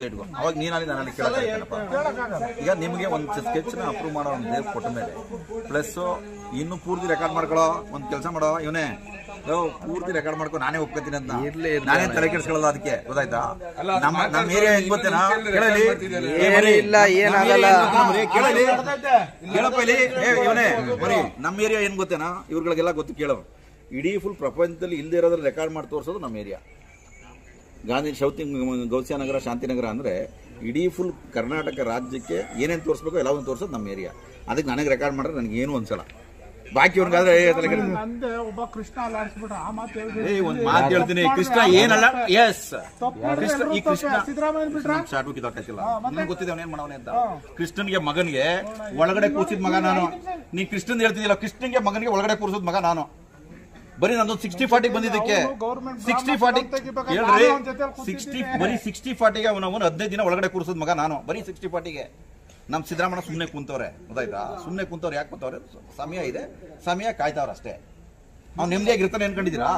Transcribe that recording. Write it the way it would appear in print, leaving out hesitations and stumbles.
ಅವಾಗ ನೀನಲ್ಲಿ ನಾನು ಈಗ ನಿಮಗೆ ಒಂದು ಸ್ಕೆಚ್ನ ಅಪ್ರೂವ್ ಮಾಡೋ ಒಂದು ಡೇಟ್ ಕೊಟ್ಟ ಮೇಲೆ ಪ್ಲಸ್ ಇನ್ನು ಪೂರ್ತಿ ರೆಕಾರ್ಡ್ ಮಾಡ್ಕೊಳ್ಳೋ ಒಂದು ಕೆಲಸ ಮಾಡೋ ಇವನೇ ಪೂರ್ತಿ ರೆಕಾರ್ಡ್ ಮಾಡ್ಕೊ ನಾನೇ ಒಪ್ಕೊತೀನಿ ಅಂತ ನಾನೇ ತಲೆ ಕೆಡಿಸ್ಕೊಳ್ಳೋದು ಅದಕ್ಕೆ ಗೊತ್ತಾಯ್ತಾ ನಮ್ಮ ಏರಿಯಾ ಹೆಂಗ್ ಗೊತ್ತೇನಾ ಕೇಳಪ್ಪ ಇಲ್ಲಿ ಇವನೇ ಬರೀ ನಮ್ಮ ಏರಿಯಾ ಏನ್ ಗೊತ್ತೇನಾ ಇವ್ರಿಗೆಲ್ಲ ಗೊತ್ತು ಕೇಳೋ ಇಡೀ ಫುಲ್ ಪ್ರಪಂಚದಲ್ಲಿ ಇಲ್ಲದೆ ಇರೋದ್ರ ರೆಕಾರ್ಡ್ ಮಾಡಿ ತೋರಿಸೋದು ನಮ್ಮ ಏರಿಯಾ ಗಾಂಧಿ ಶೌತಿ ಗೌಸಿಯಾನಗರ ಶಾಂತಿನಗರ ಅಂದರೆ ಇಡೀ ಫುಲ್ ಕರ್ನಾಟಕ ರಾಜ್ಯಕ್ಕೆ ಏನೇನು ತೋರಿಸ್ಬೇಕು ಎಲ್ಲವನ್ನು ತೋರಿಸೋದು ನಮ್ಮ ಏರಿಯಾ ಅದಕ್ಕೆ ನನಗೆ ರೆಕಾರ್ಡ್ ಮಾಡಿದ್ರೆ ನನಗೇನು ಅನ್ಸಲ್ಲ ಬಾಕಿ ಅವ್ನಿಗಾದ್ರೆ ಒಂದು ಮಾತು ಹೇಳ್ತೀನಿ ಕೃಷ್ಣ ಏನಲ್ಲ ಎಸ್ ಈ ಕೃಷ್ಣ ಶಾಟು ಕಿತ್ತಾಕಿಲ್ಲ ನನಗೆ ಗೊತ್ತಿದೆ ಅವನೇನ್ ಮಾಡವನೆ ಅಂತ ಕೃಷ್ಣನ್ಗೆ ಮಗನಿಗೆ ಒಳಗಡೆ ಕೂರ್ಸಿದ ಮಗ ನಾನು ನೀ ಕೃಷ್ಣನ್ ಹೇಳ್ತಿದ್ದಿಲ್ಲ ಕೃಷ್ಣನ್ಗೆ ಮಗನಿಗೆ ಒಳಗಡೆ ಕೂರ್ಸಿದ ಮಗ ನಾನು ಬರೀ ನಂದೊಂದು 60-40 ಬಂದಿದ್ದಕ್ಕೆ 60-40 ಹೇಳ್ರಿ 60 ಬರೀ 60-40ಗೆ ಅವನು 15 ದಿನ ಒಳಗಡೆ ಕೂರಿಸೋದ್ ಮಗ ನಾನು ಬರೀ 60-40ಗೆ ನಮ್ ಸಿದ್ದರಾಮಯ್ಯ ಸುಮ್ಮನೆ ಕುಂತವ್ರೆ ಗೊತ್ತಾಯ್ತಾ ಸುಮ್ಮನೆ ಕುಂತವ್ರೆ ಯಾಕೆ ಕುಂತವ್ರೆ ಸಮಯ ಇದೆ ಸಮಯ ಕಾಯ್ತಾವ್ರ ಅಷ್ಟೇ ಅವ್ನು ನೆಮ್ಮದಿಯಾಗಿರ್ತಾನೆ ಅನ್ಕೊಂಡಿದ್ದೀರಾ